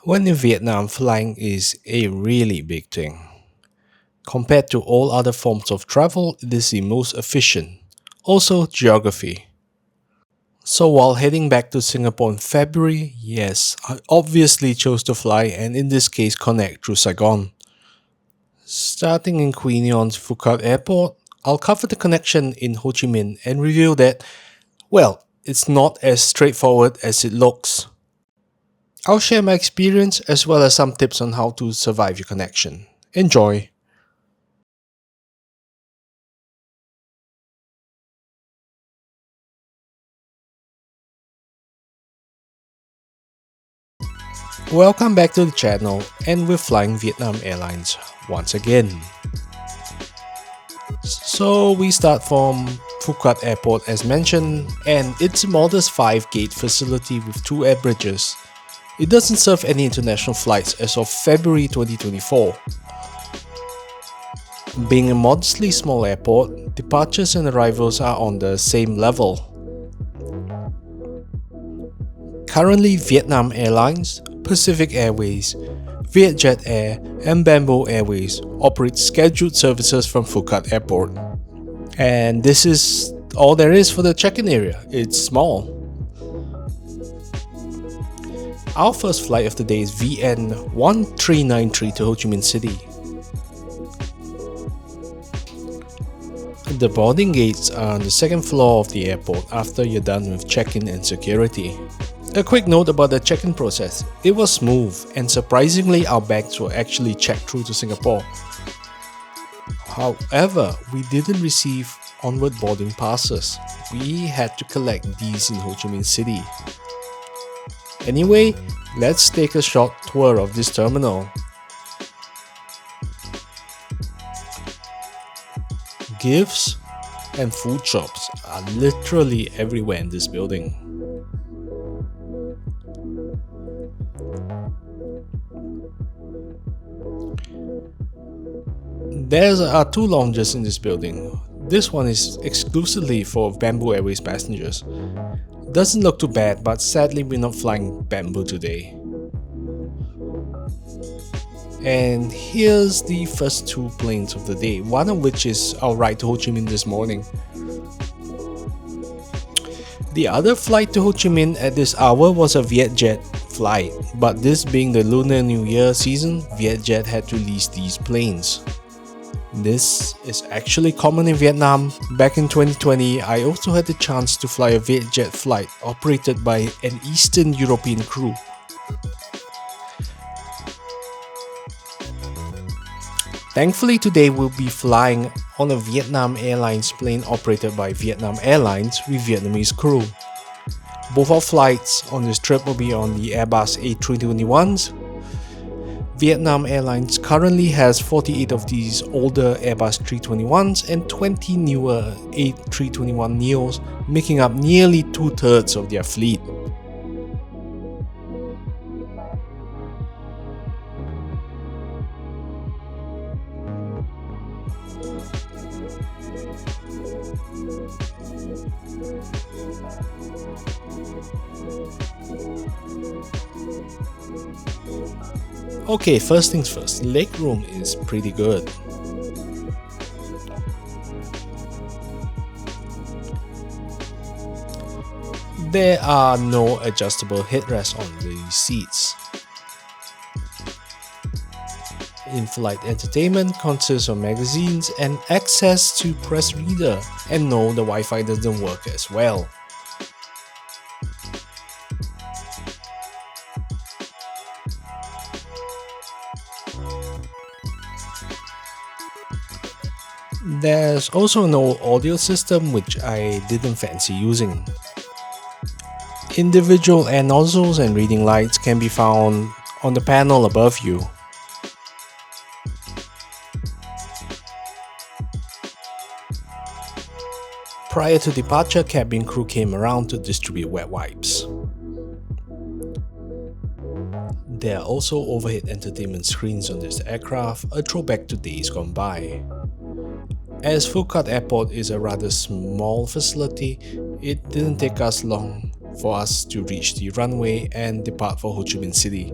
When in Vietnam, flying is a really big thing. Compared to all other forms of travel, it is the most efficient. Also, geography. So, while heading back to Singapore in February, yes, I obviously chose to fly and in this case connect through Saigon. Starting in Quy Nhon's Phu Cat Airport, I'll cover the connection in Ho Chi Minh and reveal that, well, it's not as straightforward as it looks. I'll share my experience as well as some tips on how to survive your connection. Enjoy! Welcome back to the channel, and we're flying Vietnam Airlines once again. So we start from Phu Cat Airport as mentioned, and it's a modest 5-gate facility with 2 air bridges. It doesn't serve any international flights as of February 2024. Being a modestly small airport, departures and arrivals are on the same level. Currently, Vietnam Airlines, Pacific Airways, Vietjet Air, and Bamboo Airways operate scheduled services from Phu Cat Airport. And this is all there is for the check-in area. It's small. Our first flight of the day is VN 1393 to Ho Chi Minh City. The boarding gates are on the second floor of the airport after you're done with check-in and security. A quick note about the check-in process. It was smooth and surprisingly our bags were actually checked through to Singapore. However, we didn't receive onward boarding passes. We had to collect these in Ho Chi Minh City. Anyway, let's take a short tour of this terminal. Gifts and food shops are literally everywhere in this building. There are 2 lounges in this building. This one is exclusively for Bamboo Airways passengers. Doesn't look too bad, but sadly we're not flying Bamboo today. And here's the first 2 planes of the day, one of which is our ride to Ho Chi Minh this morning. The other flight to Ho Chi Minh at this hour was a Vietjet flight, but this being the Lunar New Year season, Vietjet had to lease these planes. This is actually common in Vietnam. Back in 2020, I also had the chance to fly a Vietjet flight operated by an Eastern European crew. Thankfully today we'll be flying on a Vietnam Airlines plane operated by Vietnam Airlines with Vietnamese crew. Both our flights on this trip will be on the Airbus A321s. Vietnam Airlines currently has 48 of these older Airbus 321s and 20 newer A321neos, making up nearly 2/3 of their fleet. Okay, first things first, legroom is pretty good. There are no adjustable headrests on the seats. In-flight entertainment consists of magazines and access to press reader, and no, the Wi-Fi doesn't work as well. There's also no audio system, which I didn't fancy using. Individual air nozzles and reading lights can be found on the panel above you. Prior to departure, cabin crew came around to distribute wet wipes. There are also overhead entertainment screens on this aircraft, a throwback to days gone by. As Phu Cat Airport is a rather small facility, it didn't take us long for us to reach the runway and depart for Ho Chi Minh City.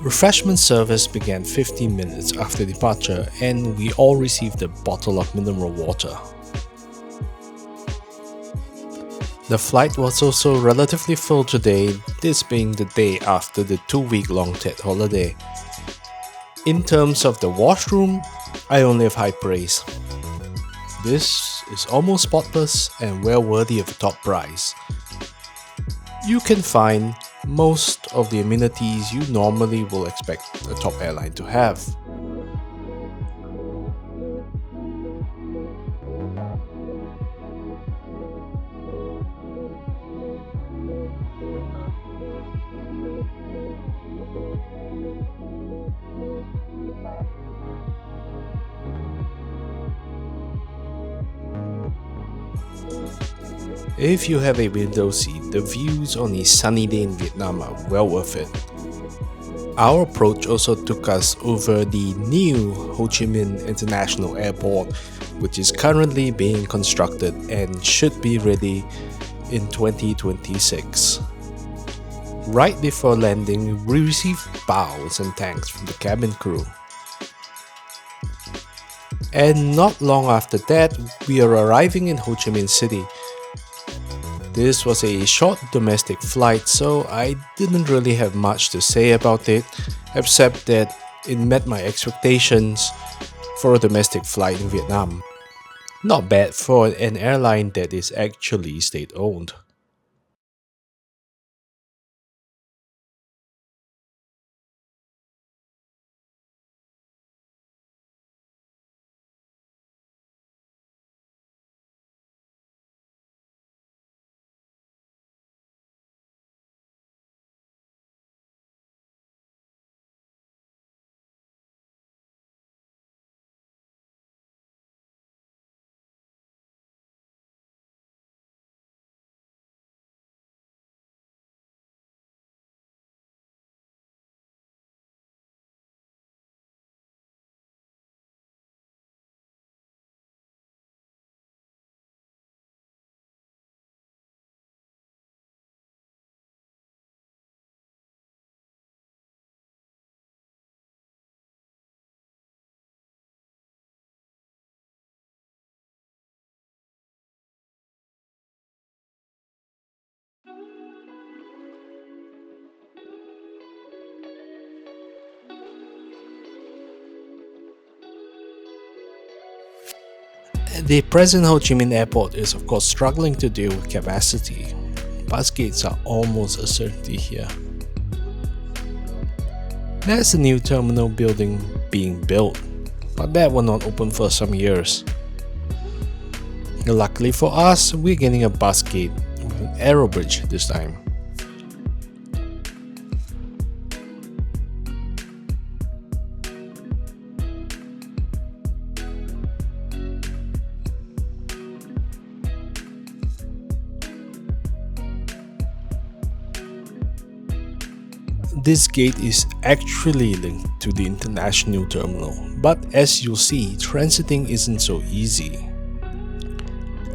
Refreshment service began 15 minutes after departure, and we all received a bottle of mineral water. The flight was also relatively full today, this being the day after the 2-week-long TED holiday. In terms of the washroom, I only have high praise. This is almost spotless and well worthy of a top prize. You can find most of the amenities you normally will expect a top airline to have. If you have a window seat, the views on a sunny day in Vietnam are well worth it. Our approach also took us over the new Ho Chi Minh International Airport, which is currently being constructed and should be ready in 2026. Right before landing, we received bows and thanks from the cabin crew. And not long after that, we are arriving in Ho Chi Minh City. This was a short domestic flight, so I didn't really have much to say about it, except that it met my expectations for a domestic flight in Vietnam. Not bad for an airline that is actually state-owned. The present Ho Chi Minh Airport is of course struggling to deal with capacity. Bus gates are almost a certainty here. There's a new terminal building being built, but that will not open for some years. Luckily for us, we're getting a bus gate with an aero bridge this time. This gate is actually linked to the international terminal, but as you'll see, transiting isn't so easy.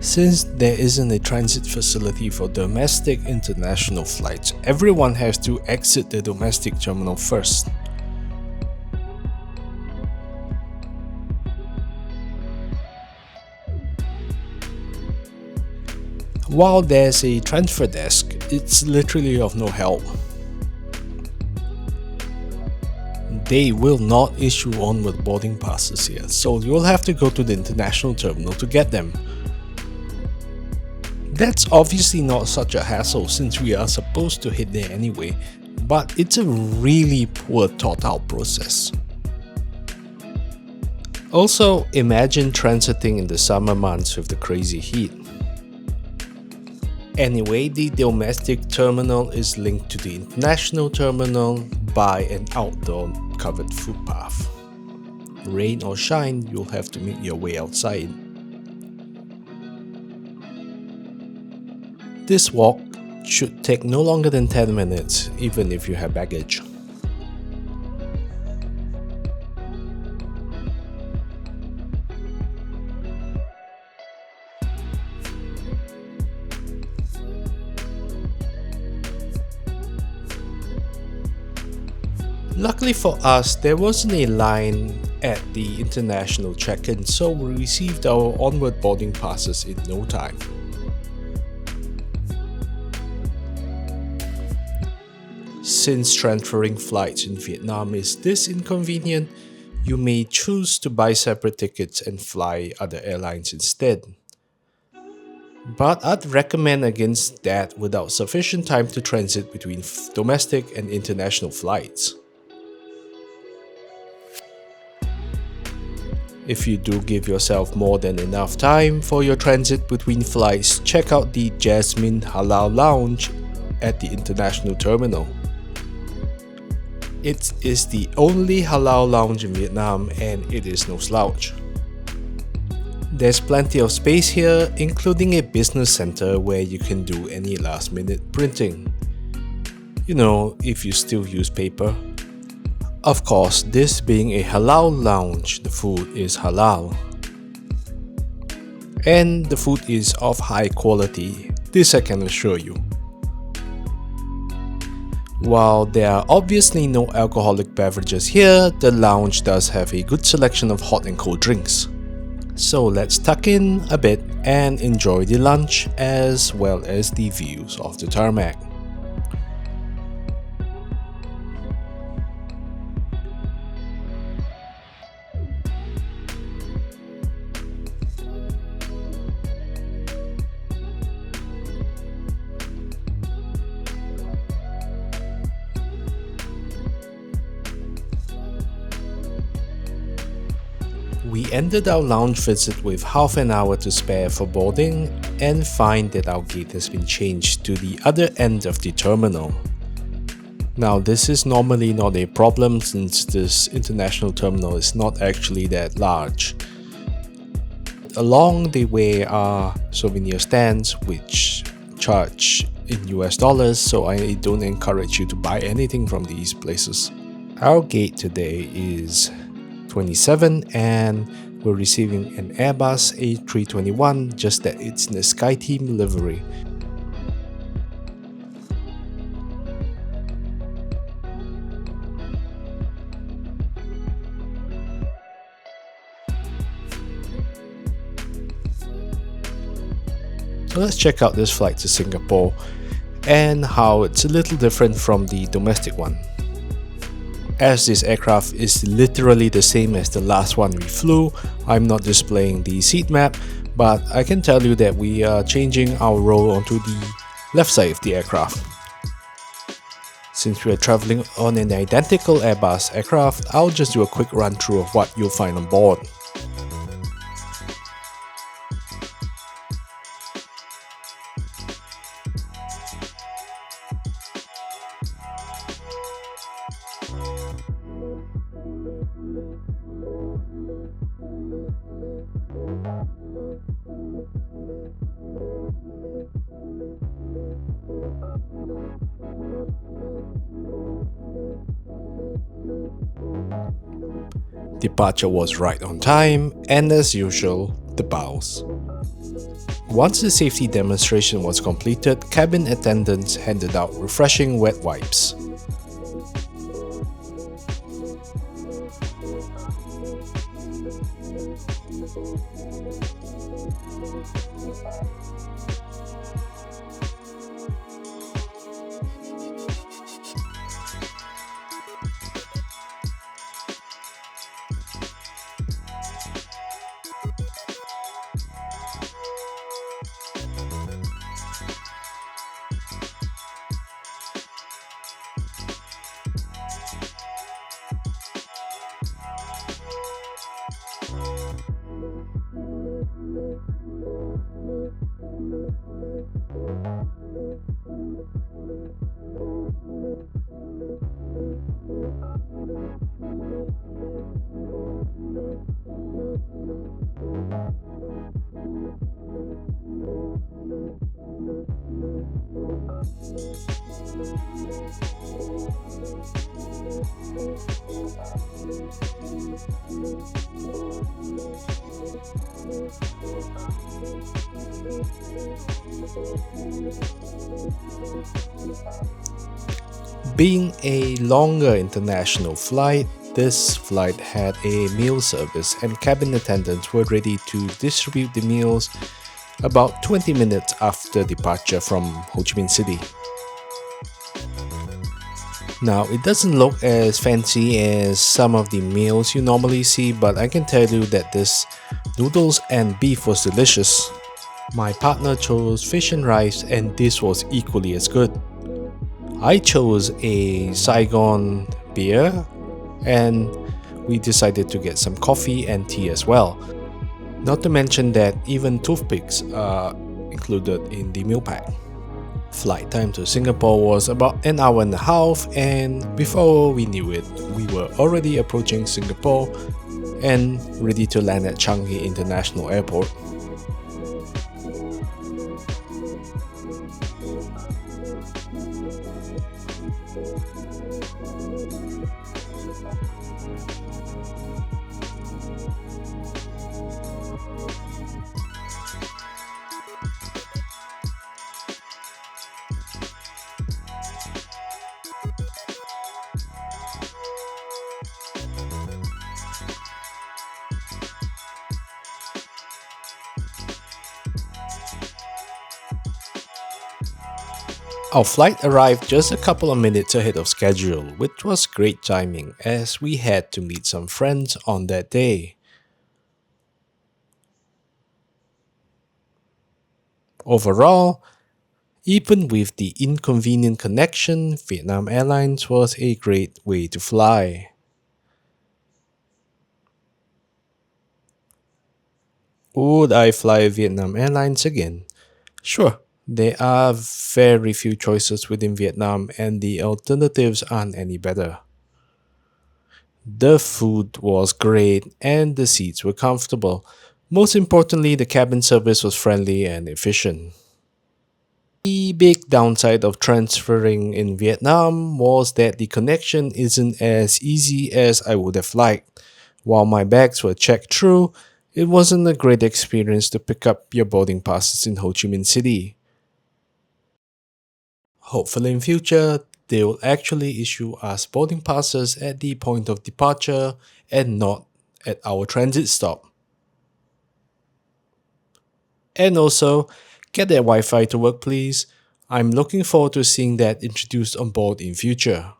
Since there isn't a transit facility for domestic international flights, everyone has to exit the domestic terminal first. While there's a transfer desk, it's literally of no help. They will not issue onward boarding passes here, so you'll have to go to the international terminal to get them. That's obviously not such a hassle since we are supposed to head there anyway, but it's a really poor thought out process. Also, imagine transiting in the summer months with the crazy heat. Anyway, the domestic terminal is linked to the international terminal by an outdoor covered footpath. Rain or shine, you'll have to make your way outside. This walk should take no longer than 10 minutes, even if you have baggage. Luckily for us, there wasn't a line at the international check-in, so we received our onward boarding passes in no time. Since transferring flights in Vietnam is this inconvenient, you may choose to buy separate tickets and fly other airlines instead. But I'd recommend against that without sufficient time to transit between domestic and international flights. If you do give yourself more than enough time for your transit between flights, check out the Jasmine Halal Lounge at the international terminal. It is the only halal lounge in Vietnam and it is no slouch. There's plenty of space here, including a business center where you can do any last minute printing. You know, if you still use paper. Of course, this being a halal lounge, the food is halal. And the food is of high quality, this I can assure you. While there are obviously no alcoholic beverages here, the lounge does have a good selection of hot and cold drinks. So let's tuck in a bit and enjoy the lunch as well as the views of the tarmac. We ended our lounge visit with half an hour to spare for boarding and find that our gate has been changed to the other end of the terminal. Now this is normally not a problem since this international terminal is not actually that large. Along the way are souvenir stands which charge in US dollars, so I don't encourage you to buy anything from these places. Our gate today is 27 and we're receiving an Airbus A321, just that it's in the SkyTeam livery. So let's check out this flight to Singapore and how it's a little different from the domestic one. As this aircraft is literally the same as the last one we flew, I'm not displaying the seat map, but I can tell you that we are changing our row onto the left side of the aircraft. Since we are traveling on an identical Airbus aircraft, I'll just do a quick run through of what you'll find on board. Departure was right on time, and as usual, the bows. Once the safety demonstration was completed, cabin attendants handed out refreshing wet wipes. Being a longer international flight, this flight had a meal service and cabin attendants were ready to distribute the meals about 20 minutes after departure from Ho Chi Minh City. Now, it doesn't look as fancy as some of the meals you normally see, but I can tell you that this noodles and beef was delicious. My partner chose fish and rice, and this was equally as good. I chose a Saigon beer, and we decided to get some coffee and tea as well. Not to mention that even toothpicks are included in the meal pack. Flight time to Singapore was about an hour and a half, and before we knew it, we were already approaching Singapore and ready to land at Changi International Airport. Our flight arrived just a couple of minutes ahead of schedule, which was great timing as we had to meet some friends on that day. Overall, even with the inconvenient connection, Vietnam Airlines was a great way to fly. Would I fly Vietnam Airlines again? Sure, there are very few choices within Vietnam and the alternatives aren't any better. The food was great and the seats were comfortable. Most importantly, the cabin service was friendly and efficient. The big downside of transferring in Vietnam was that the connection isn't as easy as I would have liked. While my bags were checked through, it wasn't a great experience to pick up your boarding passes in Ho Chi Minh City. Hopefully in future, they will actually issue us boarding passes at the point of departure and not at our transit stop. And also, get that Wi-Fi to work please. I'm looking forward to seeing that introduced on board in future.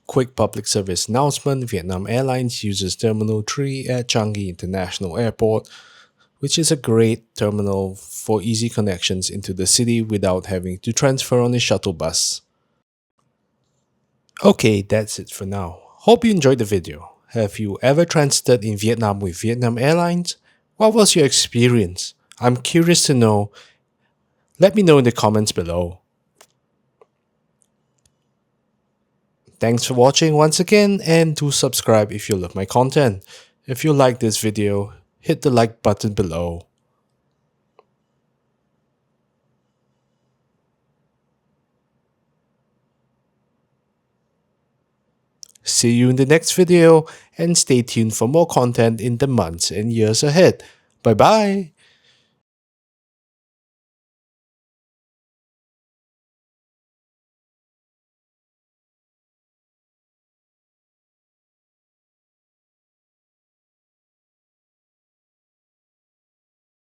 Quick public service announcement: Vietnam Airlines uses Terminal 3 at Changi International Airport, which is a great terminal for easy connections into the city without having to transfer on a shuttle bus. Okay, that's it for now. Hope you enjoyed the video. Have you ever transited in Vietnam with Vietnam Airlines? What was your experience? I'm curious to know. Let me know in the comments below. Thanks for watching once again, and do subscribe if you love my content. If you like this video, hit the like button below. See you in the next video, and stay tuned for more content in the months and years ahead. Bye bye!